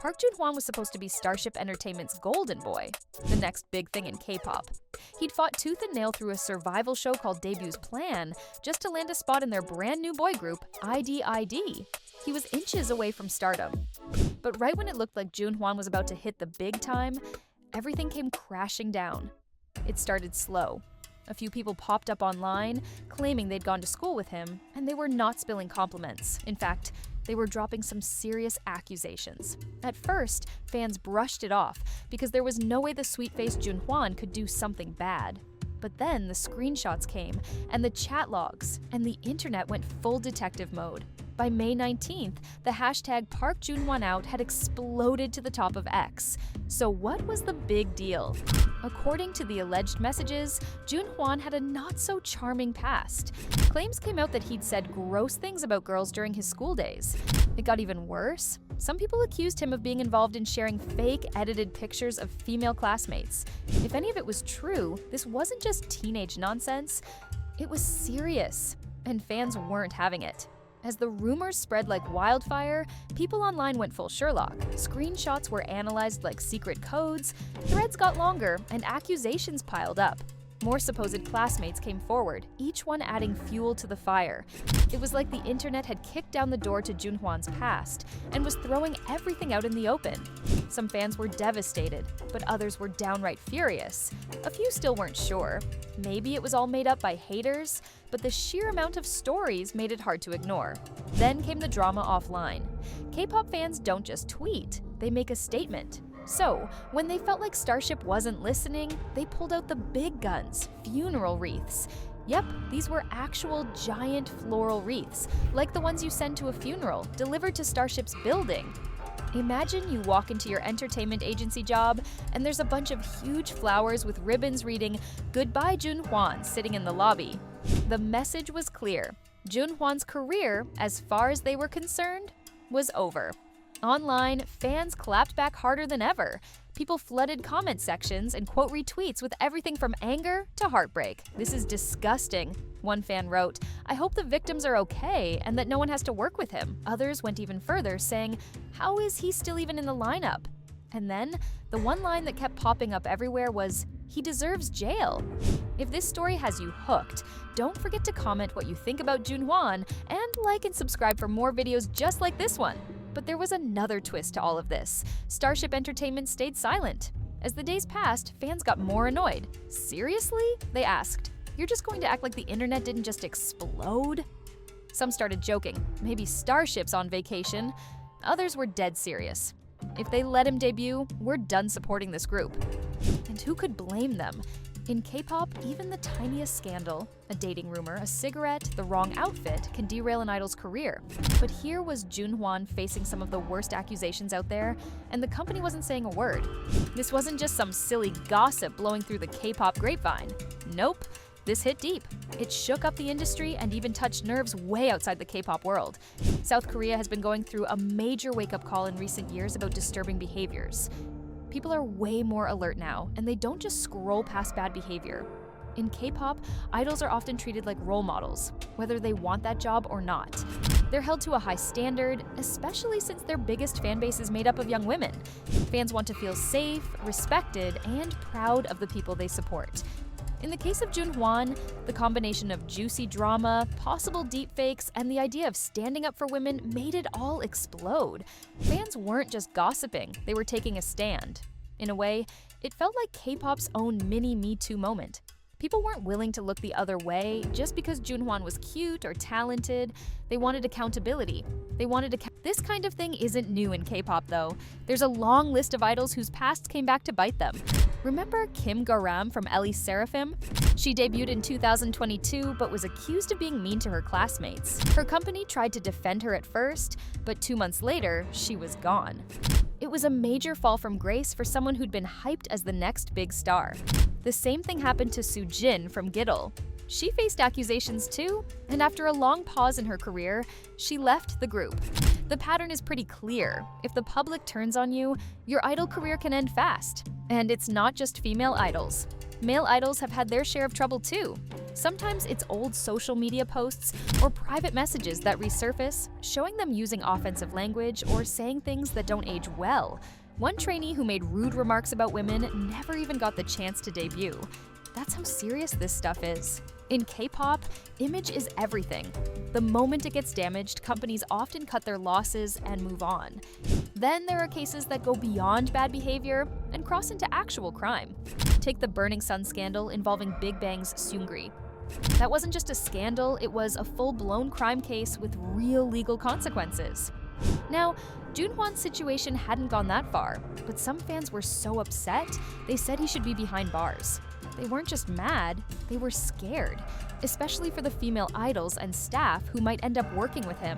Park Jun-hwan was supposed to be Starship Entertainment's golden boy, the next big thing in K-pop. He'd fought tooth and nail through a survival show called Debut's Plan just to land a spot in their brand new boy group, IDID. He was inches away from stardom. But right when it looked like Joon-hwan was about to hit the big time, everything came crashing down. It started slow. A few people popped up online, claiming they'd gone to school with him, and they were not spilling compliments. In fact, they were dropping some serious accusations. At first, fans brushed it off because there was no way the sweet-faced Joon-hwan could do something bad. But then the screenshots came, and the chat logs, and the internet went full detective mode. By May 19th, the hashtag #ParkJun1Out had exploded to the top of X. So what was the big deal? According to the alleged messages, Joon-hwan had a not-so-charming past. Claims came out that he'd said gross things about girls during his school days. It got even worse. Some people accused him of being involved in sharing fake, edited pictures of female classmates. If any of it was true, this wasn't just teenage nonsense. It was serious, and fans weren't having it. As the rumors spread like wildfire, people online went full Sherlock. Screenshots were analyzed like secret codes, threads got longer, and accusations piled up. More supposed classmates came forward, each one adding fuel to the fire. It was like the internet had kicked down the door to Joon-hwan's past and was throwing everything out in the open. Some fans were devastated, but others were downright furious. A few still weren't sure. Maybe it was all made up by haters, but the sheer amount of stories made it hard to ignore. Then came the drama offline. K-pop fans don't just tweet, they make a statement. So, when they felt like Starship wasn't listening, they pulled out the big guns, funeral wreaths. Yep, these were actual giant floral wreaths, like the ones you send to a funeral, delivered to Starship's building. Imagine you walk into your entertainment agency job, and there's a bunch of huge flowers with ribbons reading, "Goodbye Joon-hwan," sitting in the lobby. The message was clear. Joon-hwan's career, as far as they were concerned, was over. Online, fans clapped back harder than ever. People flooded comment sections and quote retweets with everything from anger to heartbreak. "This is disgusting," one fan wrote. "I hope the victims are okay and that no one has to work with him." Others went even further, saying, "How is he still even in the lineup?" And then, the one line that kept popping up everywhere was, "He deserves jail." If this story has you hooked, don't forget to comment what you think about Joon-hwan and like and subscribe for more videos just like this one. But there was another twist to all of this. Starship Entertainment stayed silent. As the days passed, fans got more annoyed. "Seriously?" they asked. "You're just going to act like the internet didn't just explode?" Some started joking. Maybe Starship's on vacation. Others were dead serious. If they let him debut, we're done supporting this group. And who could blame them? In K-pop, even the tiniest scandal, a dating rumor, a cigarette, the wrong outfit, can derail an idol's career. But here was Joon-hwan facing some of the worst accusations out there, and the company wasn't saying a word. This wasn't just some silly gossip blowing through the K-pop grapevine. Nope, this hit deep. It shook up the industry and even touched nerves way outside the K-pop world. South Korea has been going through a major wake-up call in recent years about disturbing behaviors. People are way more alert now, and they don't just scroll past bad behavior. In K-pop, idols are often treated like role models, whether they want that job or not. They're held to a high standard, especially since their biggest fan base is made up of young women. Fans want to feel safe, respected, and proud of the people they support. In the case of Joon-hwan, the combination of juicy drama, possible deepfakes, and the idea of standing up for women made it all explode. Fans weren't just gossiping, they were taking a stand. In a way, it felt like K-pop's own mini MeToo moment. People weren't willing to look the other way just because Joon-hwan was cute or talented. They wanted accountability. This kind of thing isn't new in K-pop, though. There's a long list of idols whose pasts came back to bite them. Remember Kim Garam from Ellie Seraphim? She debuted in 2022 but was accused of being mean to her classmates. Her company tried to defend her at first, but 2 months later, she was gone. It was a major fall from grace for someone who'd been hyped as the next big star. The same thing happened to Soo-jin from Giddle. She faced accusations too, and after a long pause in her career, she left the group. The pattern is pretty clear. If the public turns on you, your idol career can end fast. And it's not just female idols. Male idols have had their share of trouble too. Sometimes it's old social media posts or private messages that resurface, showing them using offensive language or saying things that don't age well. One trainee who made rude remarks about women never even got the chance to debut. That's how serious this stuff is. In K-pop, image is everything. The moment it gets damaged, companies often cut their losses and move on. Then there are cases that go beyond bad behavior and cross into actual crime. Take the Burning Sun scandal involving Big Bang's Seungri. That wasn't just a scandal, it was a full-blown crime case with real legal consequences. Now, Joon-hwan's situation hadn't gone that far, but some fans were so upset, they said he should be behind bars. They weren't just mad, they were scared, especially for the female idols and staff who might end up working with him.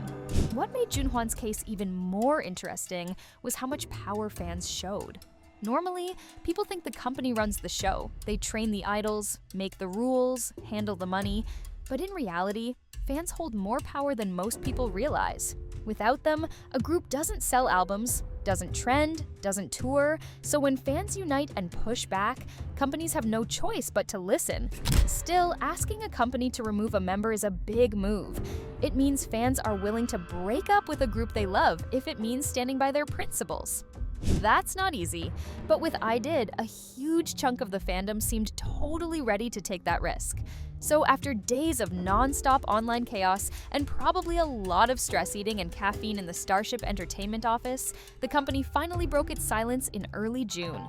What made Joon-hwan's case even more interesting was how much power fans showed. Normally, people think the company runs the show. They train the idols, make the rules, handle the money. But in reality, fans hold more power than most people realize. Without them, a group doesn't sell albums, doesn't trend, doesn't tour, so when fans unite and push back, companies have no choice but to listen. Still, asking a company to remove a member is a big move. It means fans are willing to break up with a group they love if it means standing by their principles. That's not easy, but with IDID, a huge chunk of the fandom seemed totally ready to take that risk. So after days of non-stop online chaos and probably a lot of stress eating and caffeine in the Starship Entertainment office, the company finally broke its silence in early June.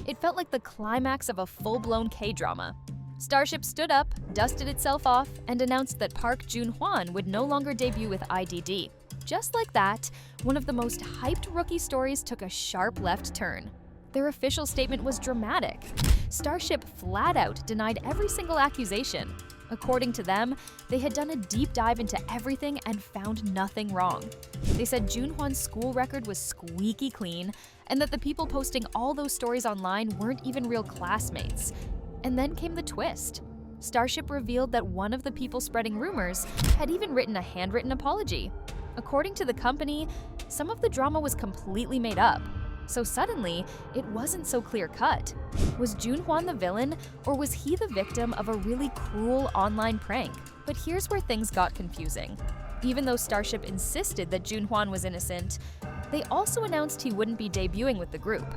It felt like the climax of a full-blown K-drama. Starship stood up, dusted itself off, and announced that Park Jun-hwan would no longer debut with IDD. Just like that, one of the most hyped rookie stories took a sharp left turn. Their official statement was dramatic. Starship flat out denied every single accusation. According to them, they had done a deep dive into everything and found nothing wrong. They said Joon-hwan's school record was squeaky clean and that the people posting all those stories online weren't even real classmates. And then came the twist. Starship revealed that one of the people spreading rumors had even written a handwritten apology. According to the company, some of the drama was completely made up. So suddenly, it wasn't so clear-cut. Was Joon-hwan the villain, or was he the victim of a really cruel online prank? But here's where things got confusing. Even though Starship insisted that Joon-hwan was innocent, they also announced he wouldn't be debuting with the group.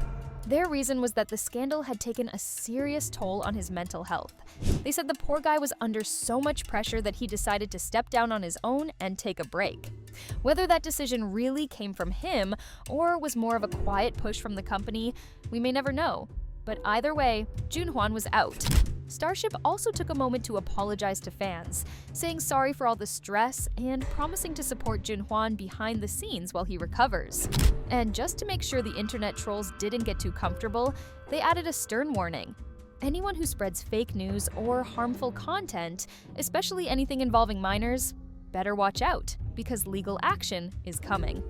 Their reason was that the scandal had taken a serious toll on his mental health. They said the poor guy was under so much pressure that he decided to step down on his own and take a break. Whether that decision really came from him or was more of a quiet push from the company, we may never know. But either way, Joon-hwan was out. Starship also took a moment to apologize to fans, saying sorry for all the stress and promising to support Joon-hwan behind the scenes while he recovers. And just to make sure the internet trolls didn't get too comfortable, they added a stern warning. Anyone who spreads fake news or harmful content, especially anything involving minors, better watch out, because legal action is coming.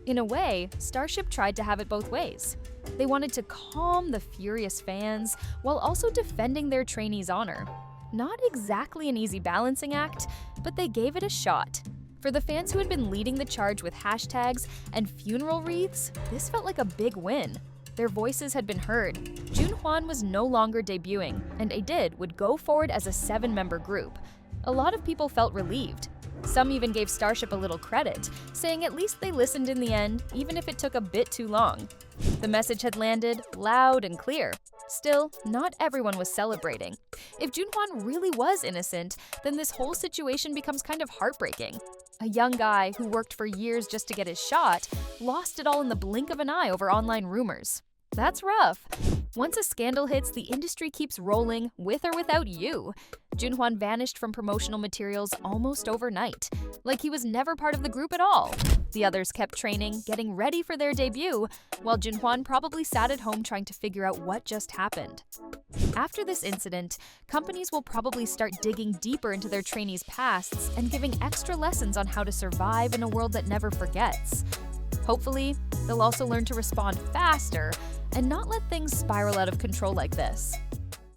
In a way, Starship tried to have it both ways. They wanted to calm the furious fans while also defending their trainees' honor. Not exactly an easy balancing act, but they gave it a shot. For the fans who had been leading the charge with hashtags and funeral wreaths, this felt like a big win. Their voices had been heard. Joon-hwan was no longer debuting, and IDID would go forward as a 7-member group. A lot of people felt relieved. Some even gave Starship a little credit, saying at least they listened in the end, even if it took a bit too long. The message had landed loud and clear. Still, not everyone was celebrating. If Joon-hwan really was innocent, then this whole situation becomes kind of heartbreaking. A young guy who worked for years just to get his shot lost it all in the blink of an eye over online rumors. That's rough. Once a scandal hits, the industry keeps rolling, with or without you. Joon-hwan vanished from promotional materials almost overnight, like he was never part of the group at all. The others kept training, getting ready for their debut, while Joon-hwan probably sat at home trying to figure out what just happened. After this incident, companies will probably start digging deeper into their trainees' pasts and giving extra lessons on how to survive in a world that never forgets. Hopefully, they'll also learn to respond faster and not let things spiral out of control like this.